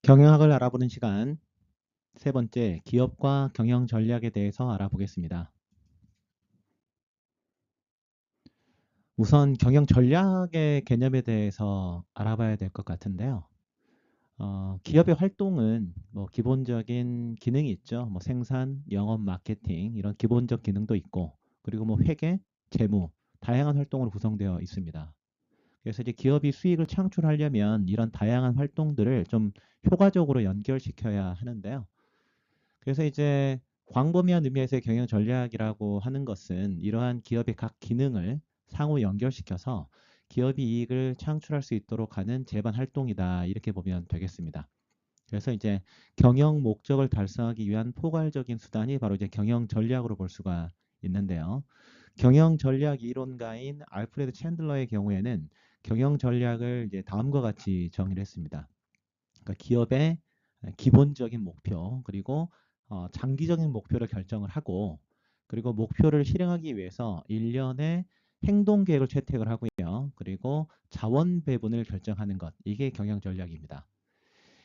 경영학을 알아보는 시간 세 번째, 기업과 경영 전략에 대해서 알아보겠습니다. 우선 경영 전략의 개념에 대해서 알아봐야 될 것 같은데요. 기업의 활동은 기본적인 기능이 있죠. 생산, 영업, 마케팅 이런 기본적 기능도 있고, 그리고 회계, 재무, 다양한 활동으로 구성되어 있습니다. 그래서 이제 기업이 수익을 창출하려면 이런 다양한 활동들을 좀 효과적으로 연결시켜야 하는데요. 그래서 이제 광범위한 의미에서의 경영 전략이라고 하는 것은 이러한 기업의 각 기능을 상호 연결시켜서 기업이 이익을 창출할 수 있도록 하는 제반 활동이다. 이렇게 보면 되겠습니다. 그래서 이제 경영 목적을 달성하기 위한 포괄적인 수단이 바로 이제 경영 전략으로 볼 수가 있는데요. 경영 전략 이론가인 알프레드 챈들러의 경우에는 경영 전략을 이제 다음과 같이 정의를 했습니다. 그러니까 기업의 기본적인 목표 그리고 장기적인 목표를 결정을 하고, 그리고 목표를 실행하기 위해서 일련의 행동 계획을 채택을 하고요. 그리고 자원 배분을 결정하는 것. 이게 경영 전략입니다.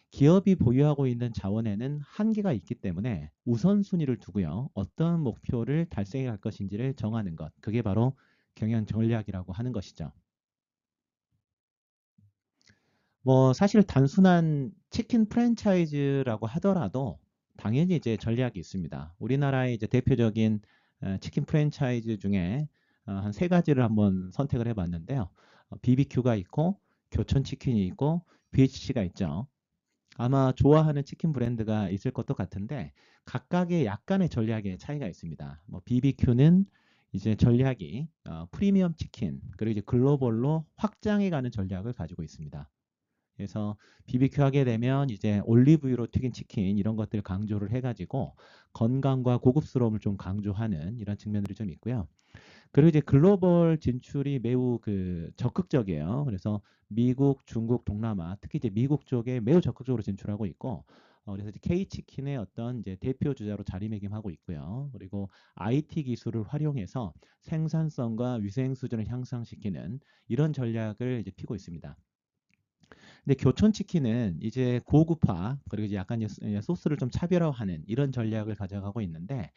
기업이 보유하고 있는 자원에는 한계가 있기 때문에 우선순위를 두고요. 어떤 목표를 달성해 갈 것인지를 정하는 것. 그게 바로 경영 전략이라고 하는 것이죠. 사실 단순한 치킨 프랜차이즈라고 하더라도 당연히 이제 전략이 있습니다. 우리나라의 이제 대표적인 치킨 프랜차이즈 중에 한 세 가지를 한번 선택을 해봤는데요. BBQ가 있고 교촌 치킨이 있고 BHC가 있죠. 아마 좋아하는 치킨 브랜드가 있을 것도 같은데 각각의 약간의 전략의 차이가 있습니다. BBQ는 이제 전략이 프리미엄 치킨 그리고 이제 글로벌로 확장해가는 전략을 가지고 있습니다. 그래서 BBQ 하게 되면 이제 올리브유로 튀긴 치킨 이런 것들 강조를 해가지고 건강과 고급스러움을 좀 강조하는 이런 측면들이 좀 있고요. 그리고 이제 글로벌 진출이 매우 적극적이에요. 그래서 미국, 중국, 동남아, 특히 이제 미국 쪽에 매우 적극적으로 진출하고 있고, 그래서 이제 K치킨의 어떤 이제 대표 주자로 자리매김하고 있고요. 그리고 IT 기술을 활용해서 생산성과 위생 수준을 향상시키는 이런 전략을 이제 피고 있습니다. 근데 교촌 치킨은 이제 고급화 그리고 이제 약간 소스를 좀 차별화하는 이런 전략을 가져가고 있는데,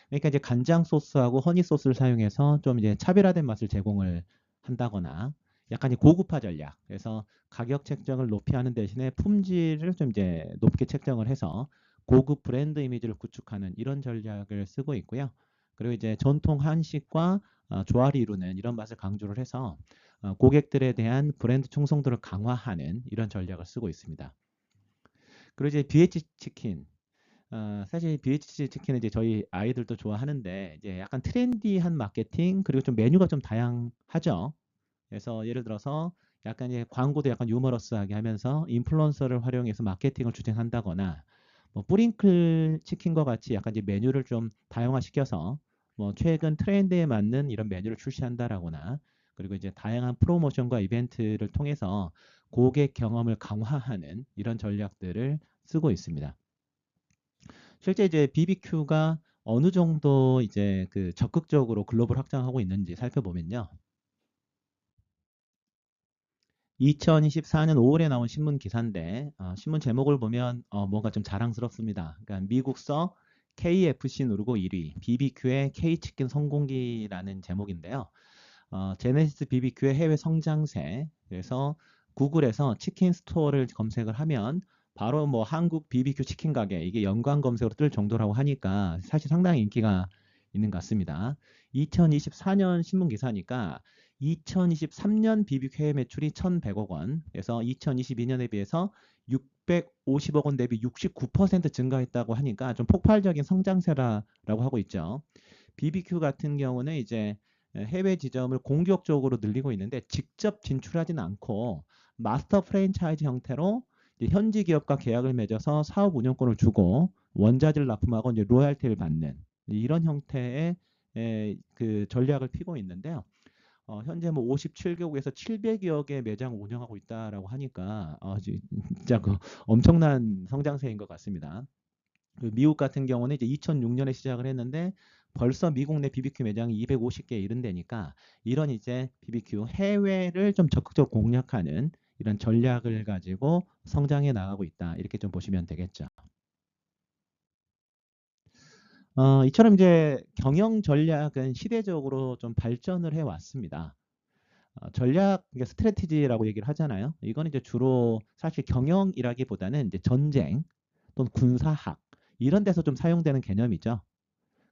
그러니까 이제 간장 소스하고 허니 소스를 사용해서 좀 이제 차별화된 맛을 제공을 한다거나 약간 고급화 전략. 그래서 가격 책정을 높이 하는 대신에 품질을 좀 이제 높게 책정을 해서 고급 브랜드 이미지를 구축하는 이런 전략을 쓰고 있고요. 그리고 이제 전통 한식과 조화를 이루는 이런 맛을 강조를 해서 고객들에 대한 브랜드 충성도를 강화하는 이런 전략을 쓰고 있습니다. 그리고 이제 BH 치킨. 사실 BH 치킨은 이제 저희 아이들도 좋아하는데 이제 약간 트렌디한 마케팅 그리고 좀 메뉴가 좀 다양하죠. 그래서 예를 들어서 약간 이제 광고도 약간 유머러스하게 하면서 인플루언서를 활용해서 마케팅을 추진한다거나 뿌링클 치킨과 같이 약간 이제 메뉴를 좀 다양화시켜서 최근 트렌드에 맞는 이런 메뉴를 출시한다라거나, 그리고 이제 다양한 프로모션과 이벤트를 통해서 고객 경험을 강화하는 이런 전략들을 쓰고 있습니다. 실제 이제 BBQ가 어느 정도 이제 적극적으로 글로벌 확장하고 있는지 살펴보면요. 2024년 5월에 나온 신문 기사인데 신문 제목을 보면 뭔가 좀 자랑스럽습니다. 그러니까 미국서 KFC 누르고 1위, BBQ의 K치킨 성공기라는 제목인데요. 제네시스 BBQ의 해외 성장세. 그래서 구글에서 치킨 스토어를 검색을 하면 바로 한국 BBQ 치킨 가게 이게 연관 검색으로 뜰 정도라고 하니까 사실 상당히 인기가 있는 것 같습니다. 2024년 신문 기사니까 2023년 BBQ 해외 매출이 1,100억 원, 그래서 2022년에 비해서 650억 원 대비 69% 증가했다고 하니까 좀 폭발적인 성장세라고 하고 있죠. BBQ 같은 경우는 이제 해외 지점을 공격적으로 늘리고 있는데 직접 진출하지는 않고 마스터 프랜차이즈 형태로 현지 기업과 계약을 맺어서 사업 운영권을 주고 원자재를 납품하고 이제 로열티를 받는 이런 형태의 전략을 피고 있는데요. 현재 57개국에서 700여 개 매장을 운영하고 있다라고 하니까 진짜 엄청난 성장세인 것 같습니다. 미국 같은 경우는 이제 2006년에 시작을 했는데 벌써 미국 내 BBQ 매장이 250개에 이른다니까 이런 이제 BBQ 해외를 좀 적극적으로 공략하는 이런 전략을 가지고 성장해 나가고 있다. 이렇게 좀 보시면 되겠죠. 이처럼 이제 경영 전략은 시대적으로 좀 발전을 해 왔습니다. 전략, 이게 스트래티지라고 얘기를 하잖아요. 이건 이제 주로 사실 경영이라기보다는 이제 전쟁 또는 군사학 이런 데서 좀 사용되는 개념이죠.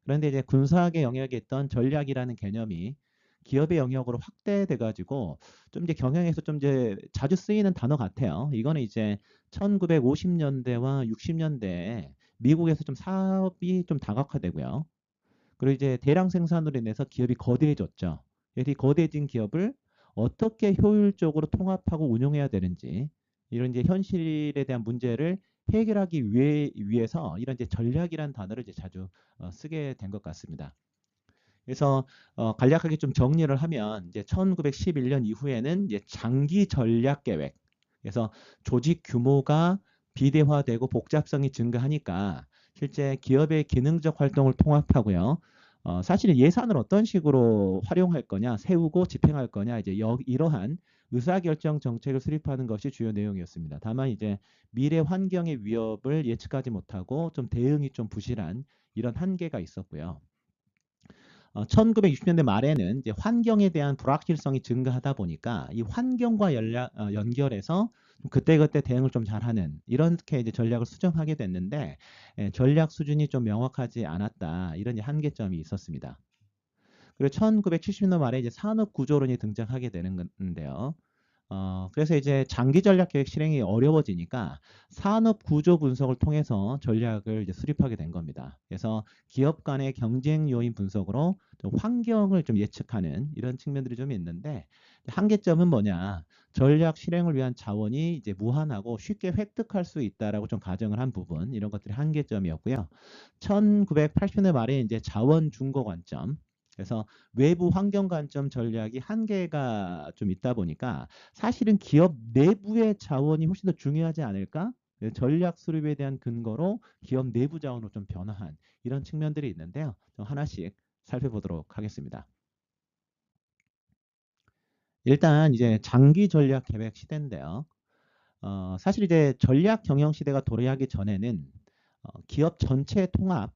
그런데 이제 군사학의 영역에 있던 전략이라는 개념이 기업의 영역으로 확대돼 가지고 좀 이제 경영에서 좀 이제 자주 쓰이는 단어 같아요. 이거는 이제 1950년대와 60년대에 미국에서 좀 사업이 좀 다각화되고요. 그리고 이제 대량 생산으로 인해서 기업이 거대해졌죠. 그래서 이 거대해진 기업을 어떻게 효율적으로 통합하고 운용해야 되는지 이런 이제 현실에 대한 문제를 해결하기 위해서 이런 이제 전략이라는 단어를 이제 자주 쓰게 된 것 같습니다. 그래서 간략하게 좀 정리를 하면 이제 1911년 이후에는 이제 장기 전략 계획. 그래서 조직 규모가 비대화되고 복잡성이 증가하니까 실제 기업의 기능적 활동을 통합하고요. 사실은 예산을 어떤 식으로 활용할 거냐, 세우고 집행할 거냐, 이제 이러한 의사결정 정책을 수립하는 것이 주요 내용이었습니다. 다만 이제 미래 환경의 위협을 예측하지 못하고 좀 대응이 좀 부실한 이런 한계가 있었고요. 1960년대 말에는 이제 환경에 대한 불확실성이 증가하다 보니까 이 환경과 연결해서 그때그때 대응을 좀 잘하는 이렇게 이제 전략을 수정하게 됐는데 전략 수준이 좀 명확하지 않았다 이런 이제 한계점이 있었습니다. 그리고 1970년대 말에 이제 산업 구조론이 등장하게 되는 건데요. 그래서 이제 장기 전략 계획 실행이 어려워지니까 산업 구조 분석을 통해서 전략을 이제 수립하게 된 겁니다. 그래서 기업 간의 경쟁 요인 분석으로 좀 환경을 좀 예측하는 이런 측면들이 좀 있는데 한계점은 뭐냐? 전략 실행을 위한 자원이 이제 무한하고 쉽게 획득할 수 있다라고 좀 가정을 한 부분 이런 것들이 한계점이었고요. 1980년대 말에 이제 자원 중거 관점 그래서 외부 환경 관점 전략이 한계가 좀 있다 보니까 사실은 기업 내부의 자원이 훨씬 더 중요하지 않을까? 전략 수립에 대한 근거로 기업 내부 자원으로 좀 변화한 이런 측면들이 있는데요. 좀 하나씩 살펴보도록 하겠습니다. 일단 이제 장기 전략 계획 시대인데요. 사실 이제 전략 경영 시대가 도래하기 전에는 기업 전체 통합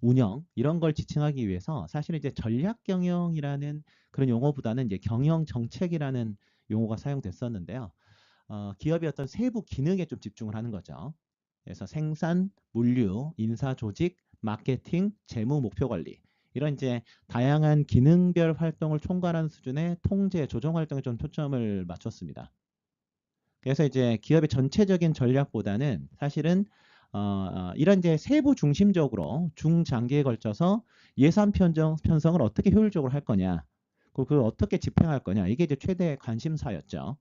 운영 이런 걸 지칭하기 위해서 사실은 이제 전략 경영이라는 그런 용어보다는 이제 경영 정책이라는 용어가 사용됐었는데요. 기업의 어떤 세부 기능에 좀 집중을 하는 거죠. 그래서 생산, 물류, 인사 조직, 마케팅, 재무 목표 관리 이런 이제 다양한 기능별 활동을 총괄하는 수준의 통제, 조정 활동에 좀 초점을 맞췄습니다. 그래서 이제 기업의 전체적인 전략보다는 사실은 이런 이제 세부 중심적으로 중장기에 걸쳐서 예산 편성을 어떻게 효율적으로 할 거냐, 그걸 어떻게 집행할 거냐 이게 이제 최대 관심사였죠.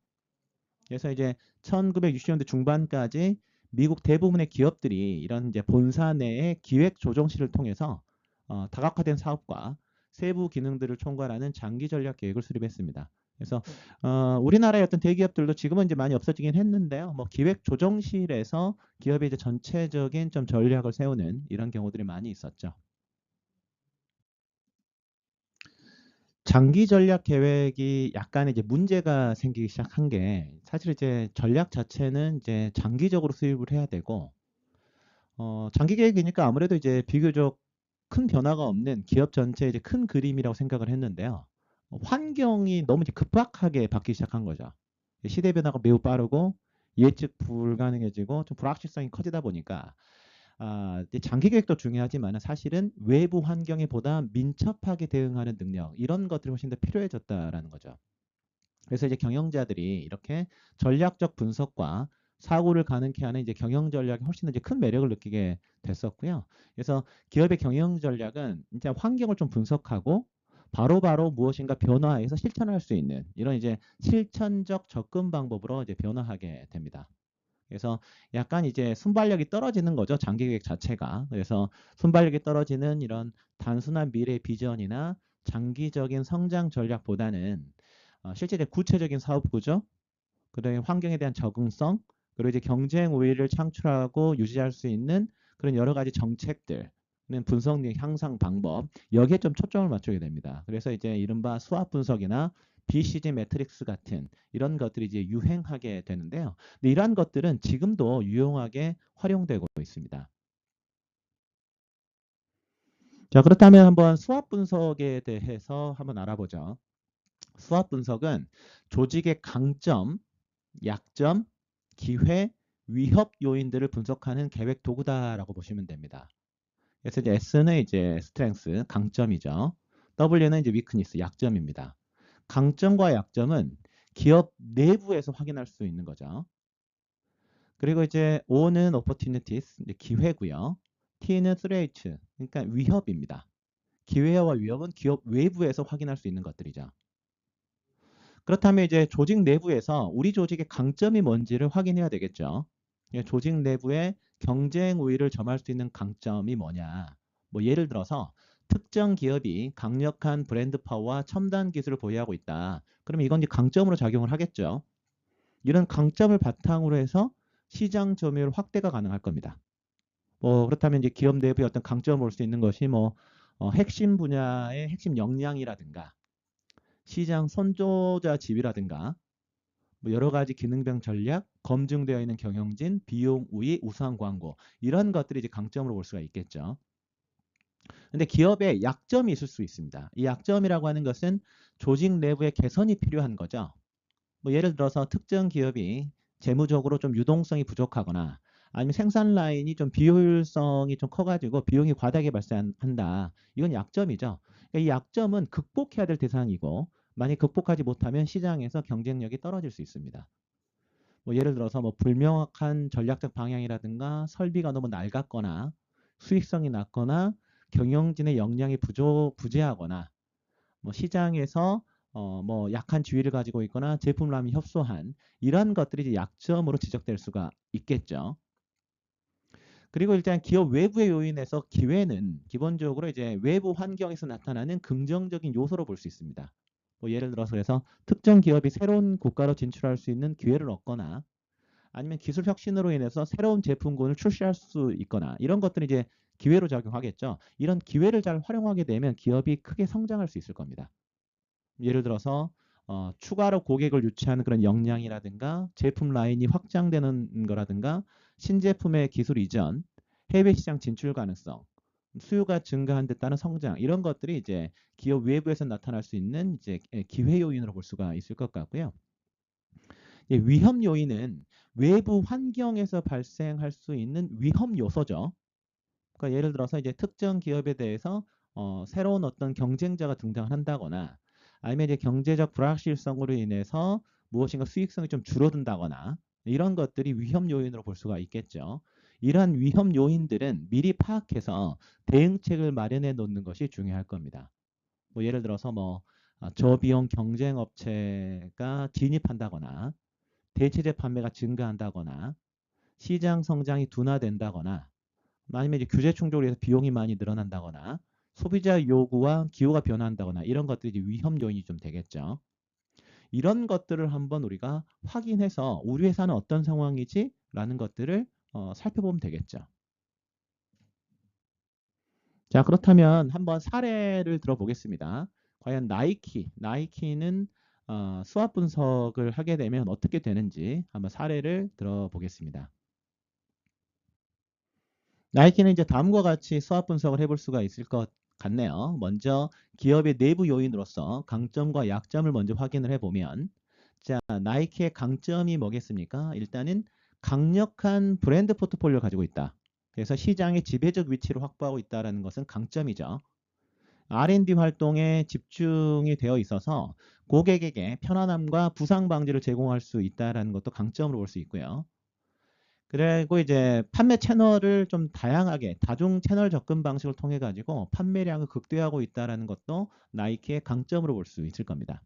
그래서 이제 1960년대 중반까지 미국 대부분의 기업들이 이런 이제 본사 내의 기획 조정실을 통해서 다각화된 사업과 세부 기능들을 총괄하는 장기 전략 계획을 수립했습니다. 그래서 우리나라의 어떤 대기업들도 지금은 이제 많이 없어지긴 했는데요. 뭐 기획 조정실에서 기업의 이제 전체적인 좀 전략을 세우는 이런 경우들이 많이 있었죠. 장기 전략 계획이 약간 이제 문제가 생기기 시작한 게 사실 이제 전략 자체는 이제 장기적으로 수립을 해야 되고 장기 계획이니까 아무래도 이제 비교적 큰 변화가 없는 기업 전체의 이제 큰 그림이라고 생각을 했는데요. 환경이 너무 이제 급박하게 바뀌기 시작한 거죠. 시대 변화가 매우 빠르고 예측 불가능해지고 좀 불확실성이 커지다 보니까 이제 장기 계획도 중요하지만 사실은 외부 환경에 보다 민첩하게 대응하는 능력 이런 것들이 훨씬 더 필요해졌다라는 거죠. 그래서 이제 경영자들이 이렇게 전략적 분석과 사고를 가능케 하는 이제 경영 전략이 훨씬 더 이제 큰 매력을 느끼게 됐었고요. 그래서 기업의 경영 전략은 이제 환경을 좀 분석하고 바로바로 무엇인가 변화해서 실천할 수 있는 이런 이제 실천적 접근 방법으로 이제 변화하게 됩니다. 그래서 약간 이제 순발력이 떨어지는 거죠. 장기 계획 자체가. 그래서 순발력이 떨어지는 이런 단순한 미래 비전이나 장기적인 성장 전략보다는 실제 구체적인 사업 구조, 그다음에 환경에 대한 적응성, 그리고 이제 경쟁 우위를 창출하고 유지할 수 있는 그런 여러 가지 정책들, 분석 력 향상 방법 여기에 좀 초점을 맞추게 됩니다. 그래서 이제 이른바 수학 분석이나 BCG 매트릭스 같은 이런 것들이 이제 유행하게 되는데요. 근데 이러한 것들은 지금도 유용하게 활용되고 있습니다. 자, 그렇다면 한번 수합 분석에 대해서 한번 알아보죠. 수합 분석은 조직의 강점, 약점, 기회, 위협 요인들을 분석하는 계획 도구다라고 보시면 됩니다. 그래서 이제 S는 이제 스트렝스, 강점이죠. W는 이제 위크니스, 약점입니다. 강점과 약점은 기업 내부에서 확인할 수 있는 거죠. 그리고 이제 O는 opportunities, 이제 기회고요. T는 threat, 그러니까 위협입니다. 기회와 위협은 기업 외부에서 확인할 수 있는 것들이죠. 그렇다면 이제 조직 내부에서 우리 조직의 강점이 뭔지를 확인해야 되겠죠. 조직 내부의 경쟁 우위를 점할 수 있는 강점이 뭐냐. 뭐 예를 들어서 특정 기업이 강력한 브랜드 파워와 첨단 기술을 보유하고 있다. 그러면 이건 이제 강점으로 작용을 하겠죠. 이런 강점을 바탕으로 해서 시장 점유율 확대가 가능할 겁니다. 뭐 그렇다면 이제 기업 내부의 어떤 강점을 볼 수 있는 것이 뭐 핵심 분야의 핵심 역량이라든가 시장 선조자 지위라든가 뭐 여러 가지 기능병 전략, 검증되어 있는 경영진, 비용 우위, 우수한 광고 이런 것들이 이제 강점으로 볼 수가 있겠죠. 근데 기업에 약점이 있을 수 있습니다. 이 약점이라고 하는 것은 조직 내부의 개선이 필요한 거죠. 뭐 예를 들어서 특정 기업이 재무적으로 좀 유동성이 부족하거나 아니면 생산 라인이 좀 비효율성이 좀 커가지고 비용이 과다하게 발생한다. 이건 약점이죠. 그러니까 이 약점은 극복해야 될 대상이고 만약 극복하지 못하면 시장에서 경쟁력이 떨어질 수 있습니다. 뭐 예를 들어서 뭐 불명확한 전략적 방향이라든가 설비가 너무 낡았거나 수익성이 낮거나 경영진의 역량이 부재하거나 뭐 시장에서 뭐 약한 지위를 가지고 있거나 제품람이 협소한 이러한 것들이 이제 약점으로 지적될 수가 있겠죠. 그리고 일단 기업 외부의 요인에서 기회는 기본적으로 이제 외부 환경에서 나타나는 긍정적인 요소로 볼 수 있습니다. 뭐 예를 들어서 그래서 특정 기업이 새로운 국가로 진출할 수 있는 기회를 얻거나 아니면 기술 혁신으로 인해서 새로운 제품군을 출시할 수 있거나 이런 것들이 이제 기회로 작용하겠죠. 이런 기회를 잘 활용하게 되면 기업이 크게 성장할 수 있을 겁니다. 예를 들어서 추가로 고객을 유치하는 그런 역량이라든가 제품 라인이 확장되는 거라든가 신제품의 기술 이전, 해외 시장 진출 가능성, 수요가 증가한 데 따른 성장 이런 것들이 이제 기업 외부에서 나타날 수 있는 이제 기회 요인으로 볼 수가 있을 것 같고요. 위험 요인은 외부 환경에서 발생할 수 있는 위험 요소죠. 그러니까 예를 들어서 이제 특정 기업에 대해서 새로운 어떤 경쟁자가 등장한다거나 아니면 이제 경제적 불확실성으로 인해서 무엇인가 수익성이 좀 줄어든다거나 이런 것들이 위험 요인으로 볼 수가 있겠죠. 이러한 위험 요인들은 미리 파악해서 대응책을 마련해 놓는 것이 중요할 겁니다. 뭐 예를 들어서 뭐 저비용 경쟁 업체가 진입한다거나 대체재 판매가 증가한다거나 시장 성장이 둔화된다거나 아니면 이제 규제 충족으로 해서 비용이 많이 늘어난다거나 소비자 요구와 기호가 변한다거나 이런 것들이 이제 위험 요인이 좀 되겠죠. 이런 것들을 한번 우리가 확인해서 우리 회사는 어떤 상황이지? 라는 것들을 살펴보면 되겠죠. 자, 그렇다면 한번 사례를 들어보겠습니다. 과연 나이키는 수합 분석을 하게 되면 어떻게 되는지 한번 사례를 들어보겠습니다. 나이키는 이제 다음과 같이 수합 분석을 해볼 수가 있을 것 같네요. 먼저 기업의 내부 요인으로서 강점과 약점을 먼저 확인을 해보면 자, 나이키의 강점이 뭐겠습니까? 일단은 강력한 브랜드 포트폴리오를 가지고 있다. 그래서 시장의 지배적 위치를 확보하고 있다는 것은 강점이죠. R&D 활동에 집중이 되어 있어서 고객에게 편안함과 부상 방지를 제공할 수 있다는 것도 강점으로 볼 수 있고요. 그리고 이제 판매 채널을 좀 다양하게 다중 채널 접근 방식을 통해 가지고 판매량을 극대화하고 있다는 것도 나이키의 강점으로 볼 수 있을 겁니다.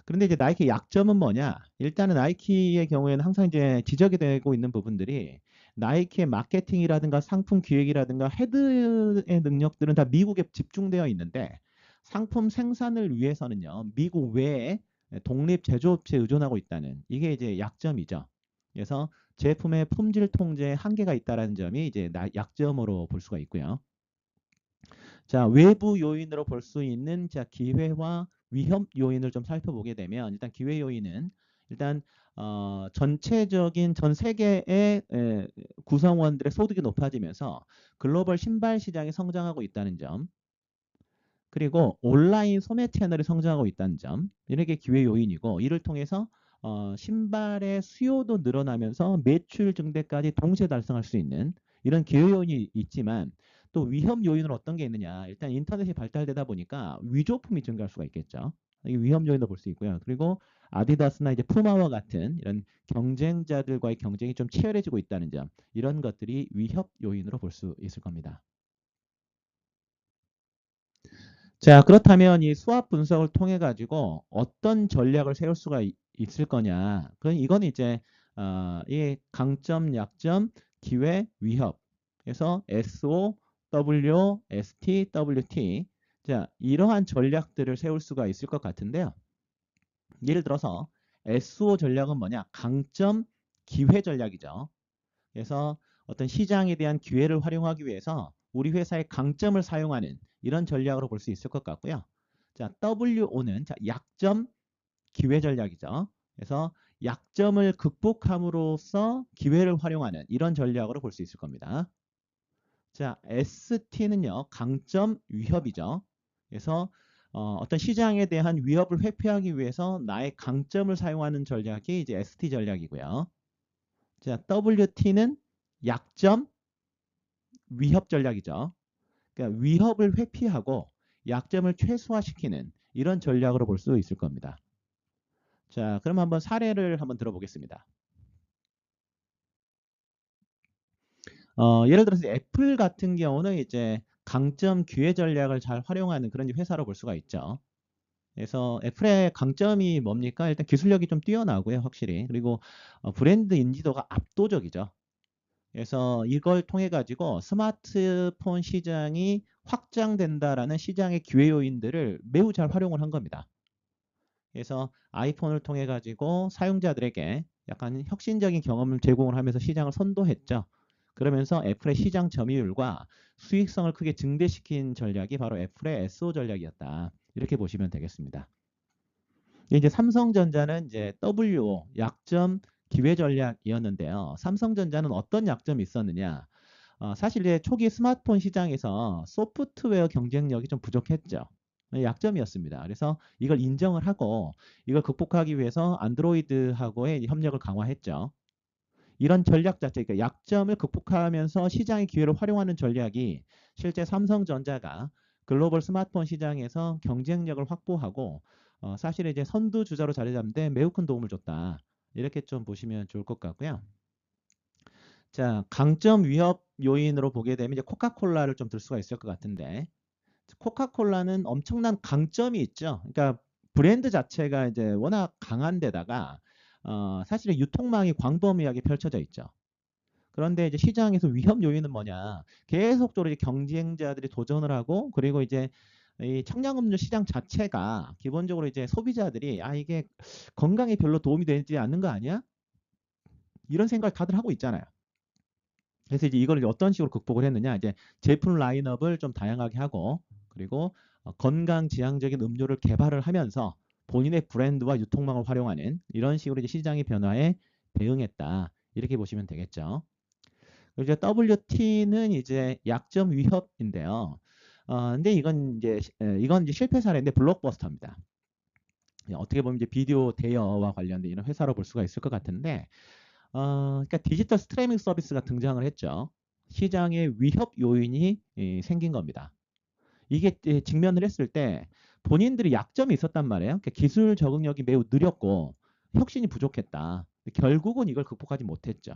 그런데 이제 나이키 약점은 뭐냐? 일단은 나이키의 경우에는 항상 이제 지적이 되고 있는 부분들이 나이키의 마케팅이라든가 상품 기획이라든가 헤드의 능력들은 다 미국에 집중되어 있는데 상품 생산을 위해서는요 미국 외에 독립 제조업체에 의존하고 있다는 이게 이제 약점이죠. 그래서 제품의 품질 통제에 한계가 있다는 점이 이제 약점으로 볼 수가 있고요. 자, 외부 요인으로 볼 수 있는 자 기회와 위협 요인을 좀 살펴보게 되면 일단 기회 요인은 일단 전체적인 전 세계의 구성원들의 소득이 높아지면서 글로벌 신발 시장이 성장하고 있다는 점, 그리고 온라인 소매 채널이 성장하고 있다는 점, 이런 게 기회 요인이고 이를 통해서 신발의 수요도 늘어나면서 매출 증대까지 동시에 달성할 수 있는 이런 기회 요인이 있지만 또 위험 요인은 어떤 게 있느냐? 일단 인터넷이 발달되다 보니까 위조품이 증가할 수가 있겠죠. 이 위험 요인도 볼 수 있고요. 그리고 아디다스나 이제 푸마와 같은 이런 경쟁자들과의 경쟁이 좀 치열해지고 있다는 점, 이런 것들이 위협 요인으로 볼 수 있을 겁니다. 자, 그렇다면 이 수학 분석을 통해 가지고 어떤 전략을 세울 수가 있을 거냐? 이건 이제 이 강점, 약점, 기회, 위협. 그래서 SO, W, ST, WT. 자, 이러한 전략들을 세울 수가 있을 것 같은데요. 예를 들어서 SO 전략은 뭐냐? 강점, 기회 전략이죠. 그래서 어떤 시장에 대한 기회를 활용하기 위해서 우리 회사의 강점을 사용하는 이런 전략으로 볼 수 있을 것 같고요. 자, WO는 자, 약점 기회 전략이죠. 그래서 약점을 극복함으로써 기회를 활용하는 이런 전략으로 볼 수 있을 겁니다. 자, ST는요, 강점 위협이죠. 그래서 어떤 시장에 대한 위협을 회피하기 위해서 나의 강점을 사용하는 전략이 이제 ST 전략이고요. 자, WT는 약점 위협 전략이죠. 그러니까 위협을 회피하고 약점을 최소화시키는 이런 전략으로 볼 수 있을 겁니다. 자, 그럼 한번 사례를 한번 들어보겠습니다. 예를 들어서 애플 같은 경우는 이제 강점 기회 전략을 잘 활용하는 그런 회사로 볼 수가 있죠. 그래서 애플의 강점이 뭡니까? 일단 기술력이 좀 뛰어나고요, 확실히. 그리고 브랜드 인지도가 압도적이죠. 그래서 이걸 통해 가지고 스마트폰 시장이 확장된다라는 시장의 기회 요인들을 매우 잘 활용을 한 겁니다. 그래서 아이폰을 통해 가지고 사용자들에게 약간 혁신적인 경험을 제공을 하면서 시장을 선도했죠. 그러면서 애플의 시장 점유율과 수익성을 크게 증대시킨 전략이 바로 애플의 SO 전략이었다. 이렇게 보시면 되겠습니다. 이제 삼성전자는 이제 WO 약점 기회 전략이었는데요. 삼성전자는 어떤 약점이 있었느냐? 사실 이제 초기 스마트폰 시장에서 소프트웨어 경쟁력이 좀 부족했죠. 약점이었습니다. 그래서 이걸 인정을 하고 이걸 극복하기 위해서 안드로이드하고의 협력을 강화했죠. 이런 전략 자체, 그러니까 약점을 극복하면서 시장의 기회를 활용하는 전략이 실제 삼성전자가 글로벌 스마트폰 시장에서 경쟁력을 확보하고 사실 이제 선두 주자로 자리 잡는 데 매우 큰 도움을 줬다. 이렇게 좀 보시면 좋을 것 같고요. 자, 강점 위협 요인으로 보게 되면 이제 코카콜라를 좀 들 수가 있을 것 같은데 코카콜라는 엄청난 강점이 있죠. 그러니까 브랜드 자체가 이제 워낙 강한 데다가 사실은 유통망이 광범위하게 펼쳐져 있죠. 그런데 이제 시장에서 위험 요인은 뭐냐? 계속적으로 이제 경쟁자들이 도전을 하고 그리고 이제 이 청량음료 시장 자체가 기본적으로 이제 소비자들이 이게 건강에 별로 도움이 되지 않는 거 아니야? 이런 생각을 다들 하고 있잖아요. 그래서 이제 이걸 어떤 식으로 극복을 했느냐? 이제 제품 라인업을 좀 다양하게 하고 그리고 건강 지향적인 음료를 개발을 하면서 본인의 브랜드와 유통망을 활용하는 이런 식으로 이제 시장의 변화에 대응했다. 이렇게 보시면 되겠죠. 그리고 이제 WT는 이제 약점 위협인데요. 근데 이건 이제 실패 사례인데 블록버스터입니다. 어떻게 보면 이제 비디오 대여와 관련된 이런 회사로 볼 수가 있을 것 같은데 그러니까 디지털 스트리밍 서비스가 등장을 했죠. 시장의 위협 요인이 생긴 겁니다. 이게 직면을 했을 때 본인들이 약점이 있었단 말이에요. 그러니까 기술 적응력이 매우 느렸고 혁신이 부족했다. 결국은 이걸 극복하지 못했죠.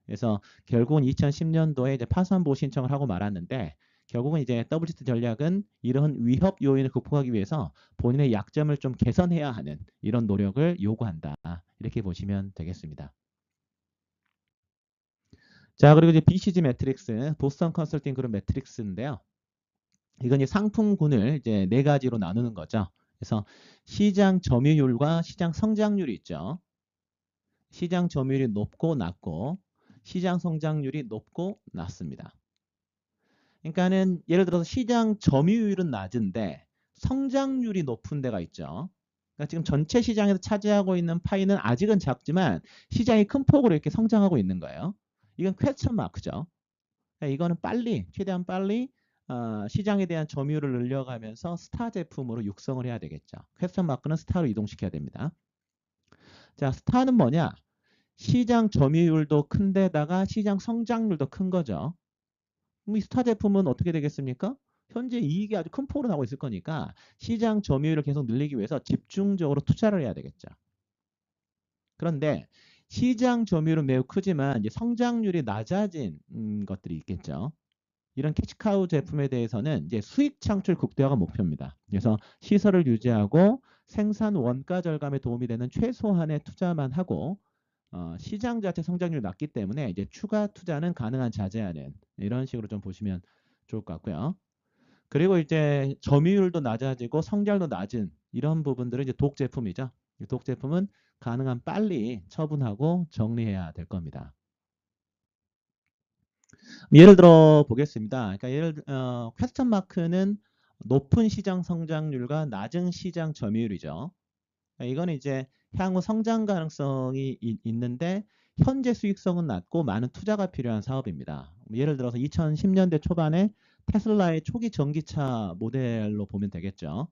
그래서 결국은 2010년도에 이제 파산보호 신청을 하고 말았는데 결국은 이제 WT 전략은 이런 위협 요인을 극복하기 위해서 본인의 약점을 좀 개선해야 하는 이런 노력을 요구한다. 이렇게 보시면 되겠습니다. 자, 그리고 이제 BCG 매트릭스, 보스턴 컨설팅 그룹 매트릭스인데요. 이건 이제 상품군을 이제 네 가지로 나누는 거죠. 그래서 시장 점유율과 시장 성장률이 있죠. 시장 점유율이 높고 낮고 시장 성장률이 높고 낮습니다. 그러니까는 예를 들어서 시장 점유율은 낮은데 성장률이 높은 데가 있죠. 그러니까 지금 전체 시장에서 차지하고 있는 파이는 아직은 작지만 시장이 큰 폭으로 이렇게 성장하고 있는 거예요. 이건 퀘스천 마크죠. 그러니까 이거는 빨리, 최대한 빨리 시장에 대한 점유율을 늘려가면서 스타 제품으로 육성을 해야 되겠죠. 퀘스천 마크는 스타로 이동시켜야 됩니다. 자, 스타는 뭐냐? 시장 점유율도 큰 데다가 시장 성장률도 큰 거죠. 그럼 이 스타 제품은 어떻게 되겠습니까? 현재 이익이 아주 큰 폭으로 나오고 있을 거니까 시장 점유율을 계속 늘리기 위해서 집중적으로 투자를 해야 되겠죠. 그런데 시장 점유율은 매우 크지만 이제 성장률이 낮아진 것들이 있겠죠. 이런 캐시카우 제품에 대해서는 이제 수익 창출 극대화가 목표입니다. 그래서 시설을 유지하고 생산 원가 절감에 도움이 되는 최소한의 투자만 하고 시장 자체 성장률이 낮기 때문에 이제 추가 투자는 가능한 자제하는 이런 식으로 좀 보시면 좋을 것 같고요. 그리고 이제 점유율도 낮아지고 성장도 낮은 이런 부분들은 이제 독 제품이죠. 독 제품은 가능한 빨리 처분하고 정리해야 될 겁니다. 예를 들어 보겠습니다. 그러니까 퀘스천 마크는 높은 시장 성장률과 낮은 시장 점유율이죠. 그러니까 이거는 이제 향후 성장 가능성이 있는데 현재 수익성은 낮고 많은 투자가 필요한 사업입니다. 예를 들어서 2010년대 초반에 테슬라의 초기 전기차 모델로 보면 되겠죠.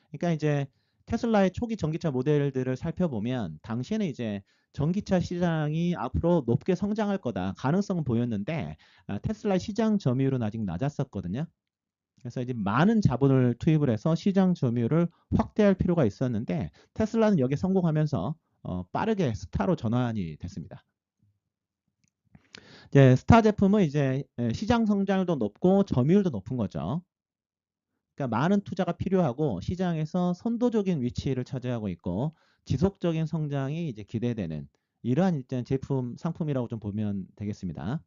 그러니까 이제 테슬라의 초기 전기차 모델들을 살펴보면 당시에는 이제 전기차 시장이 앞으로 높게 성장할 거다 가능성은 보였는데 테슬라의 시장 점유율은 아직 낮았었거든요. 그래서 이제 많은 자본을 투입을 해서 시장 점유율을 확대할 필요가 있었는데 테슬라는 여기에 성공하면서 빠르게 스타로 전환이 됐습니다. 이제 스타 제품은 이제 시장 성장률도 높고 점유율도 높은 거죠. 그러니까 많은 투자가 필요하고 시장에서 선도적인 위치를 차지하고 있고 지속적인 성장이 이제 기대되는 이러한 일단 제품 상품이라고 좀 보면 되겠습니다.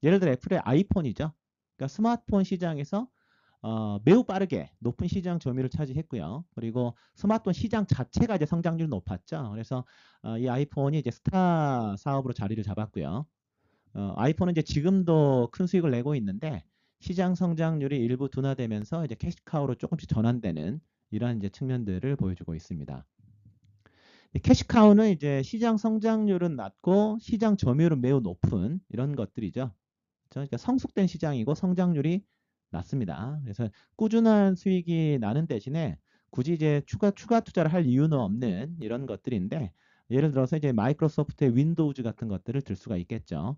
예를 들어 애플의 아이폰이죠. 그러니까 스마트폰 시장에서 매우 빠르게 높은 시장 점유율을 차지했고요. 그리고 스마트폰 시장 자체가 이제 성장률이 높았죠. 그래서 이 아이폰이 이제 스타 사업으로 자리를 잡았고요. 아이폰은 이제 지금도 큰 수익을 내고 있는데 시장 성장률이 일부 둔화되면서 이제 캐시카우로 조금씩 전환되는 이러한 이제 측면들을 보여주고 있습니다. 캐시카우는 이제 시장 성장률은 낮고 시장 점유율은 매우 높은 이런 것들이죠. 그러니까 성숙된 시장이고 성장률이 낮습니다. 그래서 꾸준한 수익이 나는 대신에 굳이 이제 추가 투자를 할 이유는 없는 이런 것들인데 예를 들어서 이제 마이크로소프트의 윈도우즈 같은 것들을 들 수가 있겠죠.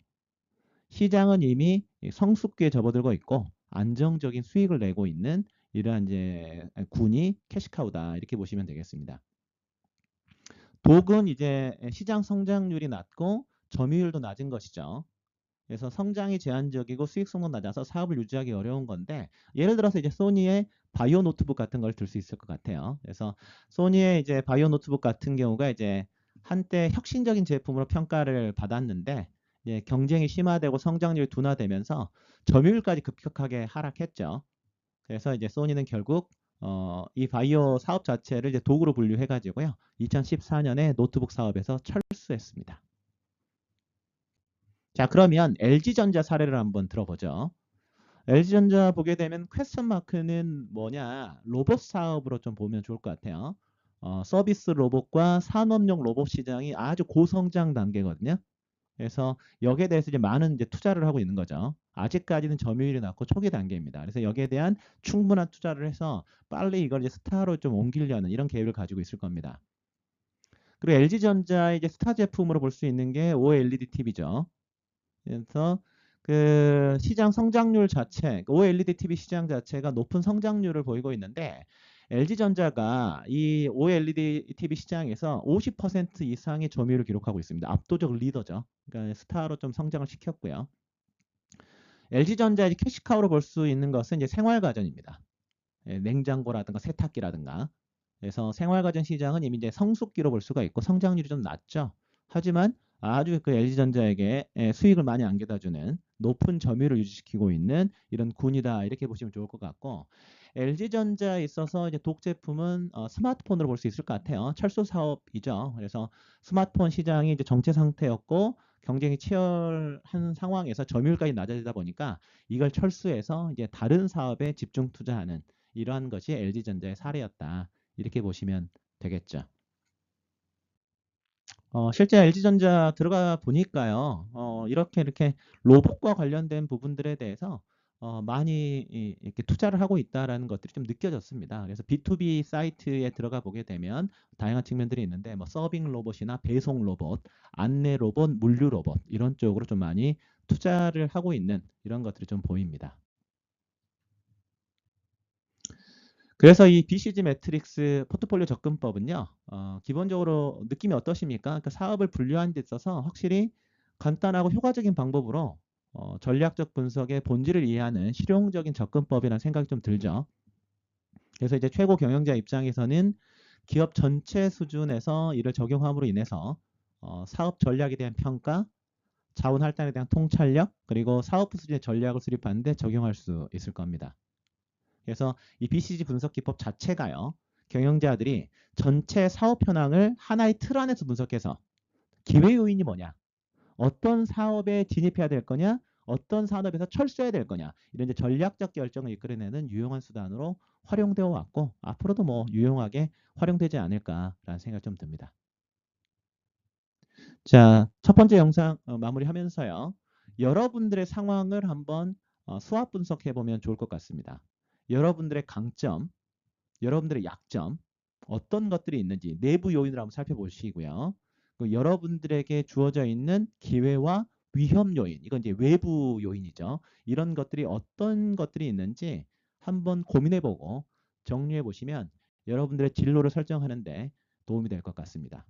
시장은 이미 성숙기에 접어들고 있고 안정적인 수익을 내고 있는 이러한 이제 군이 캐시카우다 이렇게 보시면 되겠습니다. 독은 이제 시장 성장률이 낮고 점유율도 낮은 것이죠. 그래서 성장이 제한적이고 수익성도 낮아서 사업을 유지하기 어려운 건데 예를 들어서 이제 소니의 바이오 노트북 같은 걸 들 수 있을 것 같아요. 그래서 소니의 이제 바이오 노트북 같은 경우가 이제 한때 혁신적인 제품으로 평가를 받았는데 경쟁이 심화되고 성장률이 둔화되면서 점유율까지 급격하게 하락했죠. 그래서 이제 소니는 결국 이 바이오 사업 자체를 이제 독으로 분류해가지고요. 2014년에 노트북 사업에서 철수했습니다. 자, 그러면 LG전자 사례를 한번 들어보죠. LG전자 보게 되면 퀘스천 마크는 뭐냐? 로봇 사업으로 좀 보면 좋을 것 같아요. 서비스 로봇과 산업용 로봇 시장이 아주 고성장 단계거든요. 그래서 여기에 대해서 이제 많은 이제 투자를 하고 있는 거죠. 아직까지는 점유율이 낮고 초기 단계입니다. 그래서 여기에 대한 충분한 투자를 해서 빨리 이걸 이제 스타로 좀 옮기려는 이런 계획을 가지고 있을 겁니다. 그리고 LG전자의 이제 스타 제품으로 볼 수 있는 게 OLED TV죠. 그래서 그 시장 성장률 자체, OLED TV 시장 자체가 높은 성장률을 보이고 있는데 LG전자가 이 OLED TV 시장에서 50% 이상의 점유율을 기록하고 있습니다. 압도적 리더죠. 그러니까 스타로 좀 성장을 시켰고요. LG전자의 캐시카우로 볼 수 있는 것은 이제 생활가전입니다. 냉장고라든가 세탁기라든가. 그래서 생활가전 시장은 이미 이제 성숙기로 볼 수가 있고 성장률이 좀 낮죠. 하지만 아주 그 LG전자에게 수익을 많이 안겨다주는 높은 점유율을 유지시키고 있는 이런 군이다 이렇게 보시면 좋을 것 같고 LG전자에 있어서 이제 독 제품은 스마트폰으로 볼 수 있을 것 같아요. 철수 사업이죠. 그래서 스마트폰 시장이 이제 정체 상태였고 경쟁이 치열한 상황에서 점유율까지 낮아지다 보니까 이걸 철수해서 이제 다른 사업에 집중 투자하는 이러한 것이 LG전자의 사례였다. 이렇게 보시면 되겠죠. 실제 LG전자 들어가 보니까요. 이렇게 로봇과 관련된 부분들에 대해서 많이 이렇게 투자를 하고 있다라는 것들이 좀 느껴졌습니다. 그래서 B2B 사이트에 들어가 보게 되면 다양한 측면들이 있는데 뭐 서빙 로봇이나 배송 로봇, 안내 로봇, 물류 로봇 이런 쪽으로 좀 많이 투자를 하고 있는 이런 것들이 좀 보입니다. 그래서 이 BCG 매트릭스 포트폴리오 접근법은요, 기본적으로 느낌이 어떠십니까? 그 사업을 분류하는 데 있어서 확실히 간단하고 효과적인 방법으로 전략적 분석의 본질을 이해하는 실용적인 접근법이라는 생각이 좀 들죠. 그래서 이제 최고 경영자 입장에서는 기업 전체 수준에서 이를 적용함으로 인해서 사업 전략에 대한 평가, 자원 할당에 대한 통찰력, 그리고 사업 수준의 전략을 수립하는 데 적용할 수 있을 겁니다. 그래서 이 BCG 분석 기법 자체가요. 경영자들이 전체 사업 현황을 하나의 틀 안에서 분석해서 기회 요인이 뭐냐, 어떤 사업에 진입해야 될 거냐, 어떤 산업에서 철수해야 될 거냐 이런 이제 전략적 결정을 이끌어내는 유용한 수단으로 활용되어 왔고 앞으로도 뭐 유용하게 활용되지 않을까라는 생각이 좀 듭니다. 자, 첫 번째 영상 마무리하면서요. 여러분들의 상황을 한번 수합 분석해 보면 좋을 것 같습니다. 여러분들의 강점, 여러분들의 약점, 어떤 것들이 있는지 내부 요인을 한번 살펴보시고요. 여러분들에게 주어져 있는 기회와 위험 요인, 이건 이제 외부 요인이죠. 이런 것들이 어떤 것들이 있는지 한번 고민해보고 정리해 보시면 여러분들의 진로를 설정하는데 도움이 될 것 같습니다.